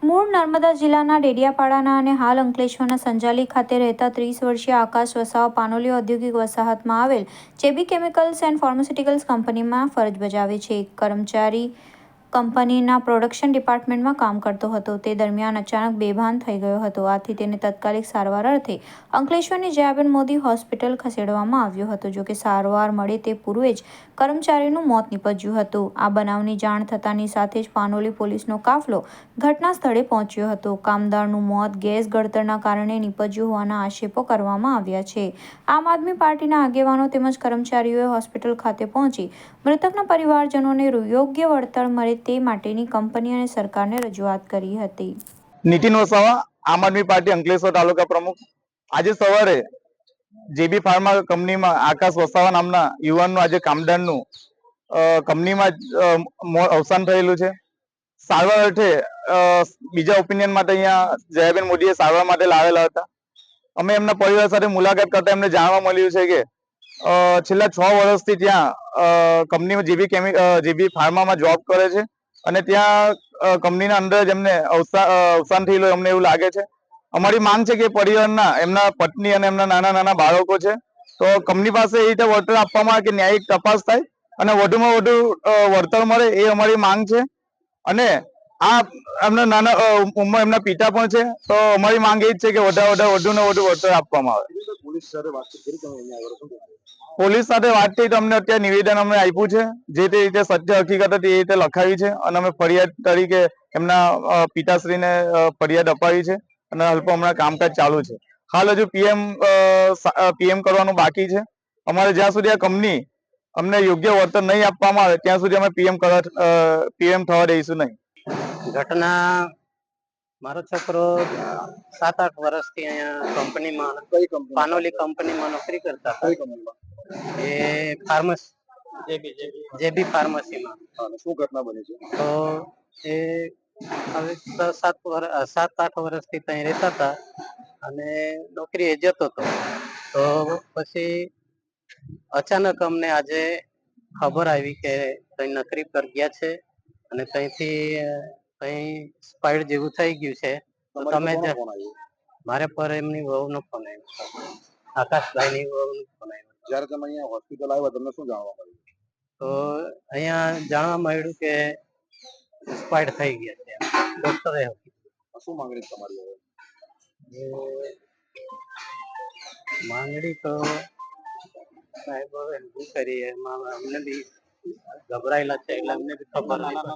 મૂળ નર્મદા જિલ્લાના ડેડિયાપાડાના અને હાલ અંકલેશ્વરના સંજાલી ખાતે રહેતા 30 વર્ષીય આકાશ વસાવા પાનોલી ઔદ્યોગિક વસાહતમાં આવેલ જેબી કેમિકલ્સ એન્ડ ફાર્માસ્યુટિકલ્સ કંપનીમાં ફરજ બજાવે છે. એક કર્મચારી કંપનીના પ્રોડક્શન ડિપાર્ટમેન્ટમાં કામ કરતો હતો. તે દરમિયાન અચાનક બેભાન થઈ ગયો હતો. આથી તેને તાત્કાલિક સારવાર અર્થે અંકલેશ્વરની જયાબેન મોદી હોસ્પિટલ ખસેડવામાં આવ્યો હતો. જોકે સારવાર મળે તે પૂર્વે જ કર્મચારીનું મોત નીપજ્યું હતું. આ બનાવની જાણ થતાની સાથે જ પાનોલી પોલીસનો કાફલો ઘટના સ્થળે પહોંચ્યો હતો. કામદારનું મોત ગેસ ગળતરના કારણે નીપજ્યું હોવાના આક્ષેપો કરવામાં આવ્યા છે. આમ આદમી પાર્ટીના આગેવાનો તેમજ કર્મચારીઓએ હોસ્પિટલ ખાતે પહોંચી મૃતકના પરિવારજનોને યોગ્ય વળતર મળે તે માટેની કંપની અને સરકારને રજૂઆત કરી હતી. નીતિન વસાવા, આમ આદમી પાર્ટી અંકલેશ્વર તાલુકા પ્રમુખ. આજે સવારે જેબી ફાર્મા કંપનીમાં આકાશ વસાવા નામના યુવાનનું આજે કામદારનું કંપનીમાં અવસાન થયેલું છે. સારવાર અર્થે બીજા ઓપિનિયન માટે અહીંયા જયાબેન મોદીએ સારવાર માટે લાવેલા હતા. અમે એમના પરિવાર સાથે મુલાકાત કરતા એમને જાણવા મળ્યું છે કે છેલ્લા 6 વર્ષથી ત્યાં કંપનીમાં જેબી ફાર્મામાં જોબ કરે છે અને ત્યાં કંપનીના અંદર જ એમને અવસાન થયેલું અમને એવું લાગે છે. અમારી માંગ છે કે પરિવારના એમના પત્ની અને એમના નાના નાના બાળકો છે, તો કંપની પાસે એ રીતે વળતર આપવામાં આવે કે ન્યાયિક તપાસ થાય અને વધુમાં વધુ વળતર મળે એ અમારી માંગ છે. અને આ એમના નાના ઉંમર એમના પિતા પણ છે, તો અમારી માંગ એ જ છે કે વધુને વધુ વળતર આપવામાં આવે. પોલીસ સાથે વાત થઈ તો અમને અત્યારે નિવેદન અમને આપ્યું છે, જે તે રીતે સત્ય હકીકત હતી એ રીતે લખાવી છે અને અમે ફરિયાદ તરીકે એમના પિતાશ્રીને ફરિયાદ અપાવી છે અને હમણાં કામકાજ ચાલુ છે. હાલ હજુ પીએમ કરવાનું બાકી છે. અમારે જ્યાં સુધી આ કંપની અમને યોગ્ય વળતર નહીં આપવામાં આવે ત્યાં સુધી અમે પીએમ થવા દઈશું નહીં. ઘટના મારો છોકરો 7-8 વર્ષથી અહીંયા કંપનીમાં પાનોલી કંપનીમાં નોકરી કરતા હતા. એ જેબી ફાર્મસીમાં. શું ઘટના બની છે? તો એ હવે 7-8 વર્ષથી ત્યાં રહેતા હતા અને નોકરીએ જતો હતો. તો પછી અચાનક અમને આજે ખબર આવી કે ત્યાં નોકરી પર ગયા છે અને ત્યાંથી કઈ સ્પાઈડ જેવું થઈ ગયું છે. તમે મારે પર એમની વહુનો ફોન આવ્યો, આકાશભાઈની વહુનો ફોન આવ્યો. જ્યારે તમે અહીંયા હોસ્પિટલ આવ્યા તમને શું જાણવા મળ્યું? તો અહીંયા જાણવા મળ્યું કે સ્પાઈડ થઈ ગયા છે. ડોક્ટરે શું માંગણી તમારી હવે? માંગણી તો સાહેબ હવે શું કરીએ, અમને બી ગભરાયેલા છે એટલે અમને બી ખબર નહીં.